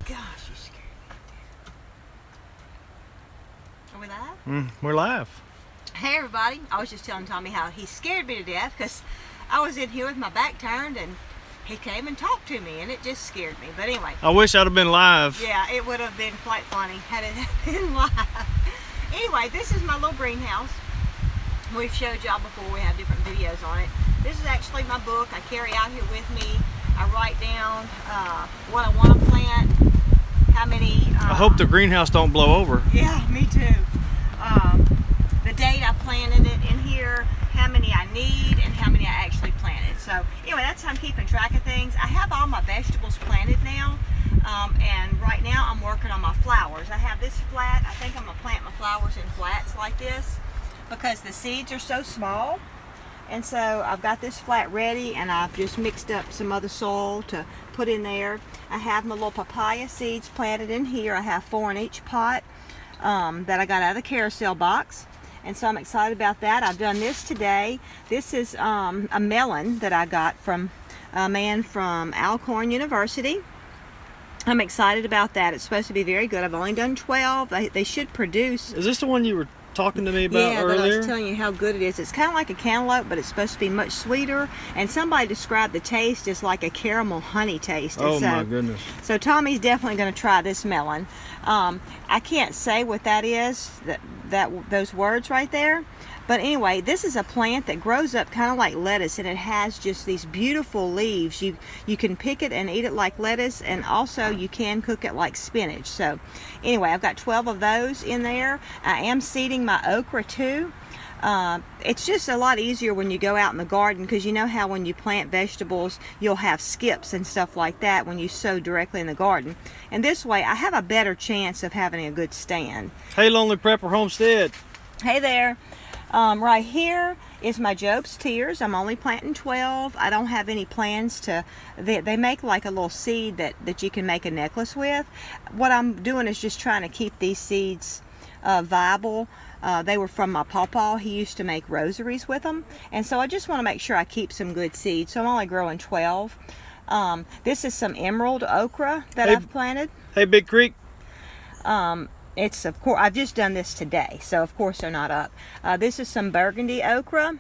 gosh, you scared me. Are we live? We're live. Hey everybody, I was just telling Tommy how he scared me to death because I was in here with my back turned and he came and talked to me and it just scared me. But anyway. I wish I'd have been live. Yeah, it would have been quite funny had it been live. Anyway, this is my little greenhouse. We've showed y'all before, we have different videos on it. This is actually my book I carry out here with me. I write down what I want to plant, how many... I hope the greenhouse don't blow over. Yeah, me too. The date I planted it in here, how many I need, and how many I actually planted. So anyway, that's how I'm keeping track of things. I have all my vegetables planted now, and right now I'm working on my flowers. I have this flat. I think I'm going to plant my flowers in flats like this because the seeds are so small. And so I've got this flat ready, and I've just mixed up some other soil to put in there. I have my little papaya seeds planted in here. I have 4 in each pot that I got out of the carousel box. And so I'm excited about that. I've done this today. This is a melon that I got from a man from Alcorn University. I'm excited about that. It's supposed to be very good. I've only done 12. They should produce. Is this the one you were talking to me about earlier? Yeah, I was telling you how good it is. It's kind of like a cantaloupe, but it's supposed to be much sweeter. And somebody described the taste as like a caramel honey taste. Oh my goodness. So Tommy's definitely going to try this melon. I can't say what that is, those words right there. But anyway, this is a plant that grows up kind of like lettuce, and it has just these beautiful leaves. You can pick it and eat it like lettuce, and also you can cook it like spinach. So anyway, I've got 12 of those in there. I am seeding my okra too. It's just a lot easier when you go out in the garden, because you know how when you plant vegetables you'll have skips and stuff like that when you sow directly in the garden, and this way I have a better chance of having a good stand. Hey Lonely Prepper Homestead. Hey there. Right here is my Job's Tears. I'm only planting 12. I don't have any plans to, they make like a little seed that you can make a necklace with. What I'm doing is just trying to keep these seeds viable. They were from my pawpaw. He used to make rosaries with them, and so I just want to make sure I keep some good seeds. So I'm only growing 12. This is some emerald okra that I've planted. Hey Big Creek. It's, of course, I've just done this today, so of course they're not up. This is some burgundy okra,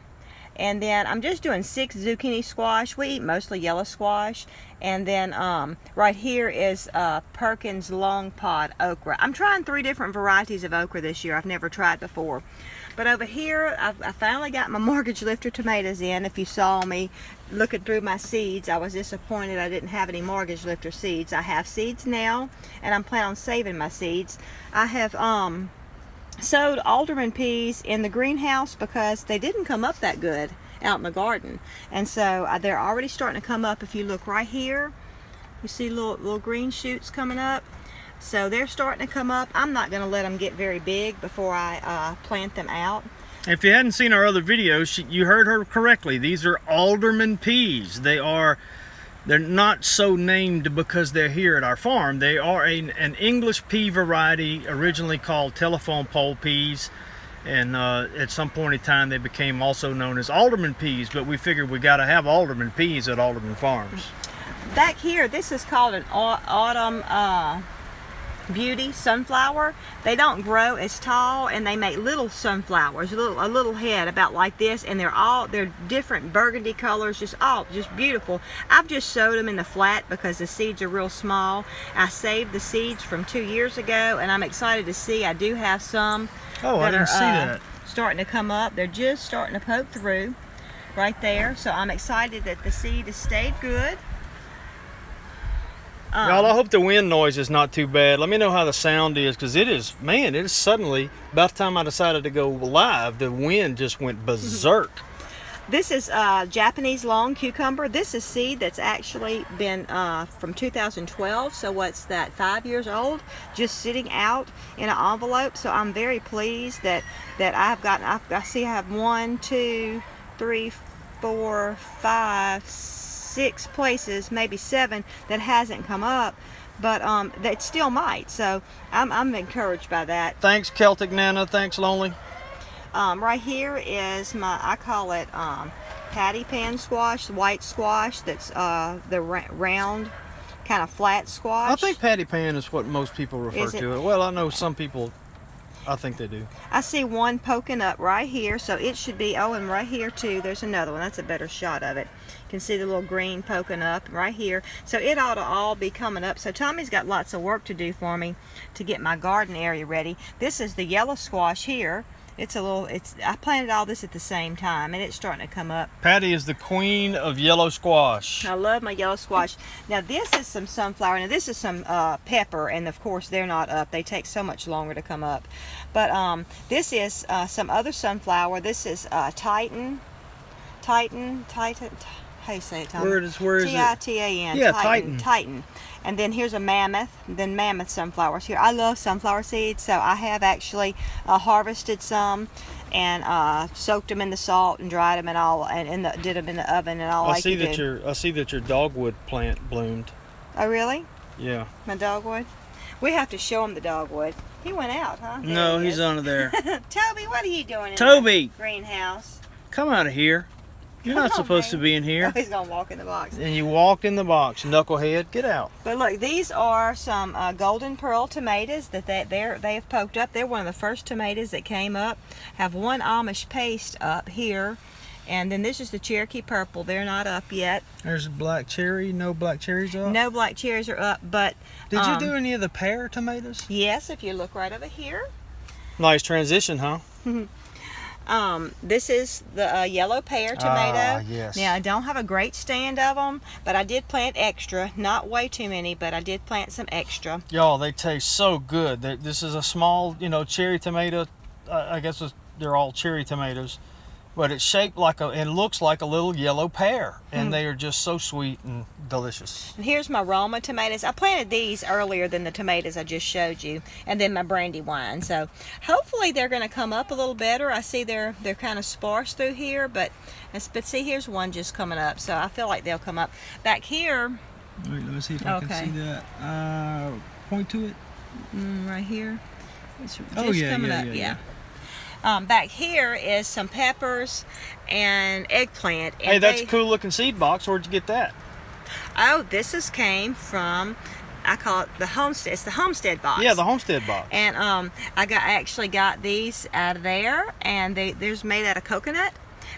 and then I'm just doing 6 zucchini squash. We eat mostly yellow squash. And then right here is Perkins long pod okra. I'm trying 3 different varieties of okra this year. I've never tried before. But over here, I finally got my mortgage lifter tomatoes in. If you saw me looking through my seeds, I was disappointed I didn't have any mortgage lifter seeds. I have seeds now, and I'm planning on saving my seeds. I have sowed alderman peas in the greenhouse because they didn't come up that good out in the garden, and so they're already starting to come up. If you look right here, you see little green shoots coming up, so they're starting to come up. I'm not going to let them get very big before I plant them out. If you hadn't seen our other videos, you heard her correctly. These are alderman peas. They're not so named because they're here at our farm. They are an English pea variety originally called telephone pole peas. And at some point in time they became also known as alderman peas, but we figured we got to have alderman peas at AldermanFarms. Back here, this is called an autumn beauty sunflower. They don't grow as tall, and they make little sunflowers, a little head about like this, and they're different burgundy colors, just beautiful. I've just sowed them in the flat because the seeds are real small. I saved the seeds from 2 years ago, and I'm excited to see I do have some. Oh, I didn't see that. Starting to come up. They're just starting to poke through right there. So I'm excited that the seed has stayed good. Y'all, I hope the wind noise is not too bad. Let me know how the sound is, because it is suddenly, about the time I decided to go live, the wind just went berserk. This is Japanese long cucumber. This is seed that's actually been from 2012, so what's that, 5 years old, just sitting out in an envelope. So I'm very pleased that I've gotten, I see I have 1, 2, 3, 4, 5, 6 places, maybe 7, that hasn't come up, but that still might. So I'm encouraged by that. Thanks Celtic Nana. Thanks Lonely. Right here is I call it patty pan squash, white squash. That's the round kind of flat squash. I think patty pan is what most people refer to it. Well, I know some people, I think they do. I see one poking up right here, so it should be, oh, and right here too, there's another one. That's a better shot of it. You can see the little green poking up right here. So it ought to all be coming up. So Tommy's got lots of work to do for me to get my garden area ready. This is the yellow squash here. I planted all this at the same time, and it's starting to come up. Patty is the queen of yellow squash. I love my yellow squash. Now this is some sunflower. Now this is some pepper, and of course they're not up. They take so much longer to come up. But this is some other sunflower. This is Titan. How do you say it, Tom? Where is it? Titan. Yeah, Titan. And then here's a mammoth. Then mammoth sunflowers here. I love sunflower seeds, so I have actually harvested some and soaked them in the salt and dried them and all, and did them in the oven and all. I see that your dogwood plant bloomed. Oh really? Yeah. My dogwood. We have to show him the dogwood. He went out, huh? There No, he he's is. under there. Toby, what are you doing in Toby, the greenhouse? come out of here. You're not supposed to be in Oh, here. he's gonna walk in the box. And you walked in the box, knucklehead. Get out. But look, these are some golden pearl tomatoes that they have poked up. They're one of the first tomatoes that came up. Have one Amish paste up here, and then this is the Cherokee purple. They're not up yet. There's a black cherry. No black cherries up. No black cherries are up, but Did you do any of the pear tomatoes? yes, if you look right over here. Nice transition, huh? This is the yellow pear tomato. Ah, yes. Now, I don't have a great stand of them, but I did plant extra. Not way too many, but I did plant some extra. Y'all, they taste so good. This is a small, cherry tomato. I guess they're all cherry tomatoes. But it's shaped and looks like a little yellow pear. And they are just so sweet and delicious. And here's my Roma tomatoes. I planted these earlier than the tomatoes I just showed you, and then my brandywine. So hopefully they're going to come up a little better. I see they're kind of sparse through here, but see, here's one just coming up. So I feel like they'll come up. Back here, Wait, let me see if I can see that. Point to it. right here. It's just yeah, coming yeah, up. yeah. Back here is some peppers and eggplant. And Hey, that's a cool looking seed box. Where'd you get that? Oh, this came from, I call it the homestead. It's the homestead box. Yeah, the homestead box. And I actually got these out of there, and they're made out of coconut.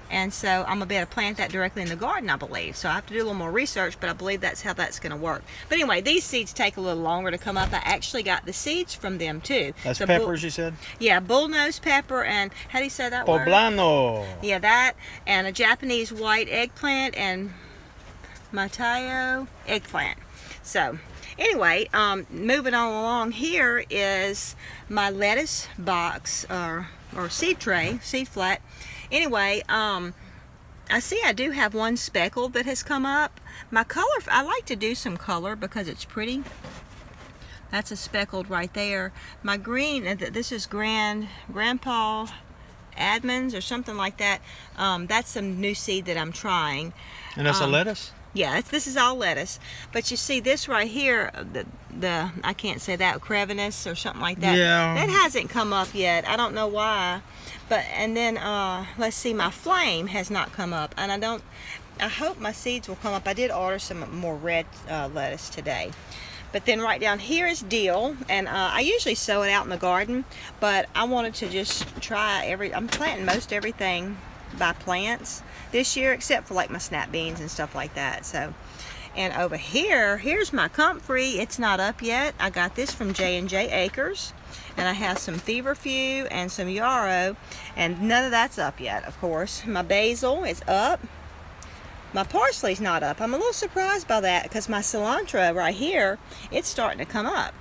And so I'm gonna be able to plant that directly in the garden, I believe. So I have to do a little more research, but I believe that's how that's gonna work. But anyway, these seeds take a little longer to come up. I actually got the seeds from them too. That's so peppers, you said? Yeah, bullnose pepper, and how do you say that word? Poblano. Yeah, that, and a Japanese white eggplant, and Matayo eggplant. So anyway, moving on along, here is my lettuce box or seed tray, seed flat. Anyway, I see I do have one speckled that has come up. My color, I like to do some color because it's pretty. That's a speckled right there. My green, this is Grandpa Admins or something like that. That's some new seed that I'm trying. And that's a lettuce? Yeah, this is all lettuce. But you see this right here, the I can't say that, crevinous or something like that. Yeah. That hasn't come up yet. I don't know why. But, and then, let's see, my flame has not come up. And I hope my seeds will come up. I did order some more red lettuce today. But then right down here is dill, and I usually sow it out in the garden, but I wanted to just try I'm planting most everything by plants this year, except for like my snap beans and stuff like that. So, and over here's my comfrey. It's not up yet. I got this from J&J Acres, and I have some feverfew and some yarrow, and none of that's up yet, of course. My basil is up. My parsley's not up. I'm a little surprised by that because my cilantro right here, it's starting to come up.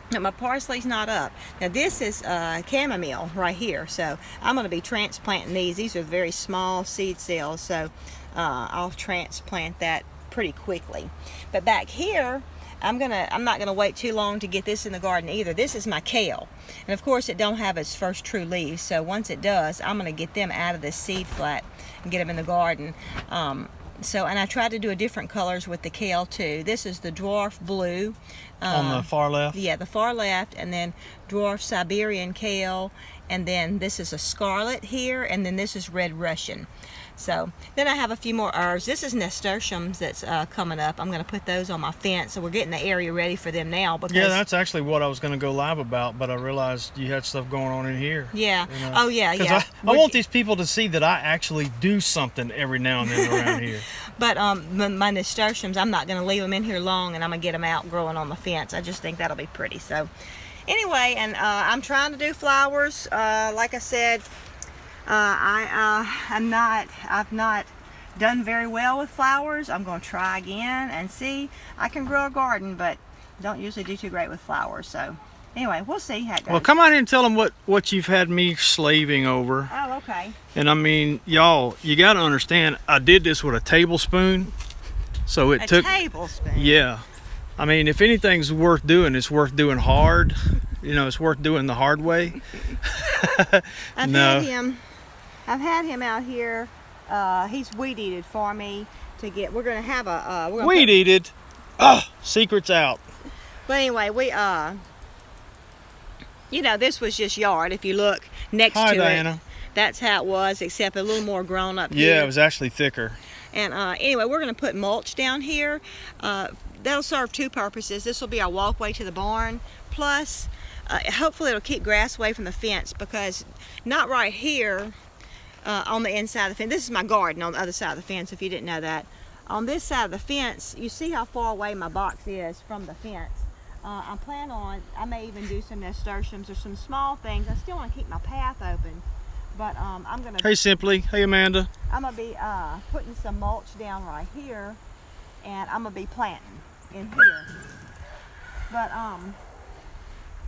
But my parsley's not up. Now this is chamomile right here. So I'm going to be transplanting these. These are very small seed cells. So I'll transplant that pretty quickly. But back here, I'm not gonna wait too long to get this in the garden either. This is my kale, and of course it don't have its first true leaves. So once it does, I'm gonna get them out of this seed flat and get them in the garden. And I tried to do a different colors with the kale too. This is the dwarf blue. On the far left? Yeah, the far left, and then dwarf Siberian kale, and then this is a scarlet here, and then this is red Russian. So then I have a few more herbs. This is nasturtiums that's coming up. I'm going to put those on my fence, so we're getting the area ready for them now. Because Yeah, that's actually what I was going to go live about, but I realized you had stuff going on in here. Yeah. You know? Oh yeah, yeah. I want these people to see that I actually do something every now and then around here. But my nasturtiums, I'm not going to leave them in here long, and I'm going to get them out growing on the fence. I just think that'll be pretty. So anyway, and I'm trying to do flowers. Like I said, I've not done very well with flowers. I'm going to try again and see. I can grow a garden, but don't usually do too great with flowers. So anyway, we'll see how it goes. Well, come out here and tell them what you've had me slaving over. Oh, okay. And I mean, y'all, you got to understand, I did this with a tablespoon. So it took... A tablespoon? Yeah. I mean, if anything's worth doing, it's worth doing hard. You know, it's worth doing the hard way. I've had him out here. He's weed-eated for me to get. We're gonna have a weed-eated. Oh, secrets out. But anyway, you know, this was just yard. If you look next to Diana. it, that's how it was, except a little more grown up here. Yeah, it was actually thicker. And anyway, we're gonna put mulch down here. That'll serve two purposes. This will be our walkway to the barn. Plus, hopefully it'll keep grass away from the fence, because not right here. On the inside of the fence. This is my garden on the other side of the fence, if you didn't know that. On this side of the fence, you see how far away my box is from the fence. I'm planning on, I may even do some nasturtiums or some small things. I still want to keep my path open, but I'm going to... Hey, Simply. Hey, Amanda. I'm going to be putting some mulch down right here, and I'm going to be planting in here. But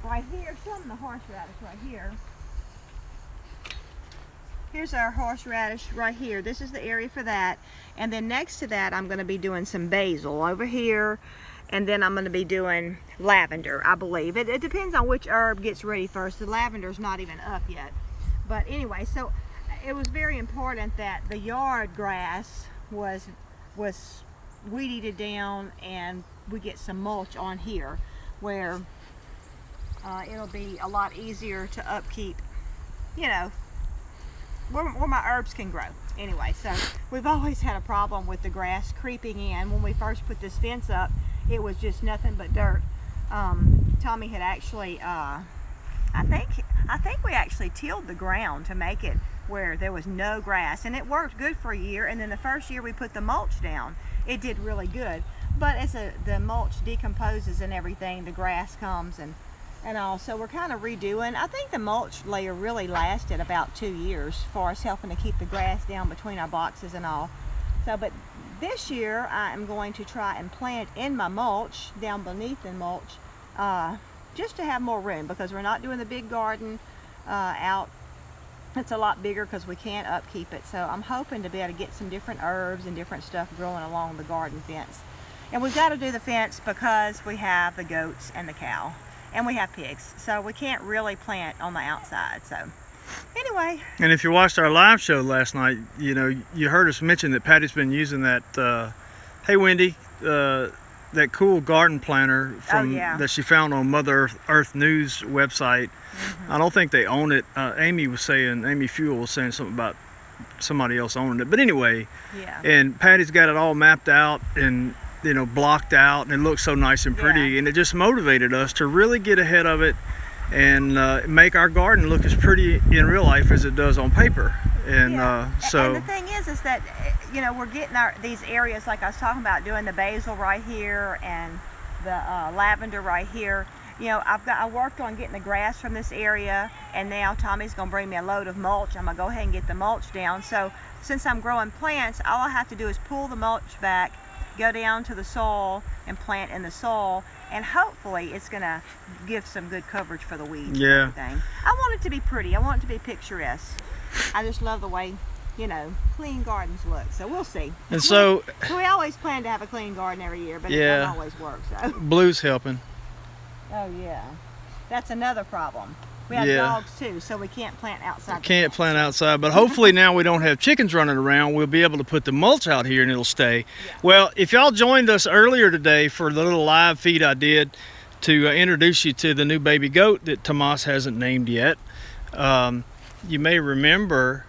right here, show them the horseradish right here. Here's our horseradish right here. This is the area for that. And then next to that, I'm going to be doing some basil over here. And then I'm going to be doing lavender, I believe. It depends on which herb gets ready first. The lavender's not even up yet. But anyway, so it was very important that the yard grass was weed-eated down, and we get some mulch on here where it'll be a lot easier to upkeep, you know, where my herbs can grow. Anyway, so we've always had a problem with the grass creeping in. When we first put this fence up, it was just nothing but dirt. Tommy had actually, I think we actually tilled the ground to make it where there was no grass, and it worked good for a year. And then the first year we put the mulch down, it did really good. But as the mulch decomposes and everything, the grass comes and all. So we're kind of redoing. I think the mulch layer really lasted about 2 years for us, helping to keep the grass down between our boxes and all. So, but this year I am going to try and plant in my mulch, down beneath the mulch, just to have more room, because we're not doing the big garden out. It's a lot bigger because we can't upkeep it. So I'm hoping to be able to get some different herbs and different stuff growing along the garden fence. And we've got to do the fence because we have the goats and the cow. And we have pigs, so we can't really plant on the outside. So anyway. And if you watched our live show last night, you know, you heard us mention that Patty's been using that, hey Wendy, that cool garden planter from that she found on Mother Earth News website. Mm-hmm. I don't think they own it. Amy Fuel was saying something about somebody else owning it. But anyway, and Patty's got it all mapped out and, you know, blocked out, and it looks so nice and pretty, and it just motivated us to really get ahead of it and make our garden look as pretty in real life as it does on paper. And so and the thing is that, you know, we're getting these areas, like I was talking about, doing the basil right here and the lavender right here. You know, I worked on getting the grass from this area, and now Tommy's gonna bring me a load of mulch. I'm gonna go ahead and get the mulch down. So since I'm growing plants, all I have to do is pull the mulch back, go down to the soil and plant in the soil, and hopefully it's gonna give some good coverage for the weeds and everything. I want it to be pretty. I want it to be picturesque. I just love the way, you know, clean gardens look. So we'll see. And so we always plan to have a clean garden every year, but it doesn't always work. So Blue's helping. Oh yeah, that's another problem. We have dogs too, so we can't plant outside. Can't plant outside, but hopefully now we don't have chickens running around. We'll be able to put the mulch out here and it'll stay. Yeah. Well, if y'all joined us earlier today for the little live feed I did to introduce you to the new baby goat that Tomas hasn't named yet, you may remember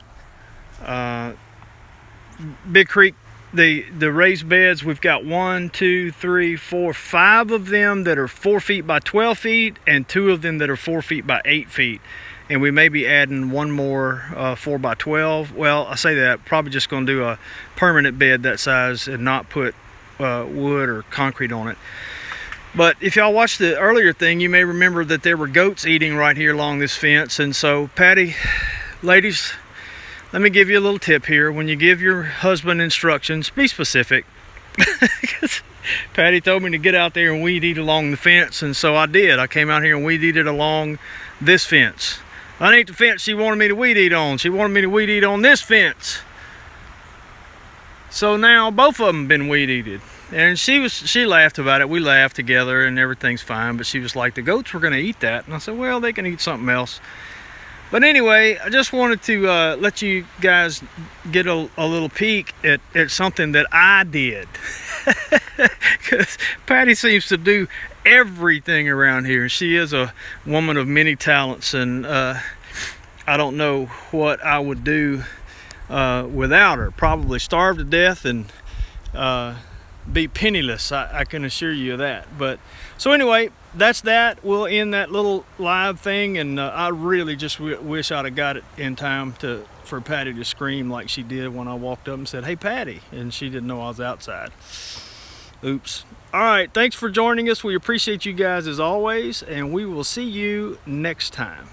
Big Creek, the raised beds, we've got 1, 2, 3, 4, 5 of them that are 4 feet by 12 feet, and 2 of them that are 4 feet by 8 feet. And we may be adding one more 4 by 12. Well, I say that, probably just going to do a permanent bed that size and not put wood or concrete on it. But if y'all watched the earlier thing, you may remember that there were goats eating right here along this fence. And so, Patty, ladies, let me give you a little tip here. When you give your husband instructions, be specific. Because Patty told me to get out there and weed eat along the fence, and so I did. I came out here and weed eated along this fence. That ain't the fence she wanted me to weed eat on. She wanted me to weed eat on this fence. So now both of them been weed eated. And she laughed about it. We laughed together and everything's fine, but she was like, the goats were gonna eat that. And I said, well, they can eat something else. But anyway, I just wanted to let you guys get a little peek at something that I did. Because Patty seems to do everything around here. She is a woman of many talents, and I don't know what I would do without her. Probably starve to death and be penniless, I can assure you of that. But so anyway, that's that. We'll end that little live thing, and I really just wish I'd have got it in time for Patty to scream like she did when I walked up and said, hey Patty, and she didn't know I was outside. Oops. All right, thanks for joining us. We appreciate you guys as always, and we will see you next time.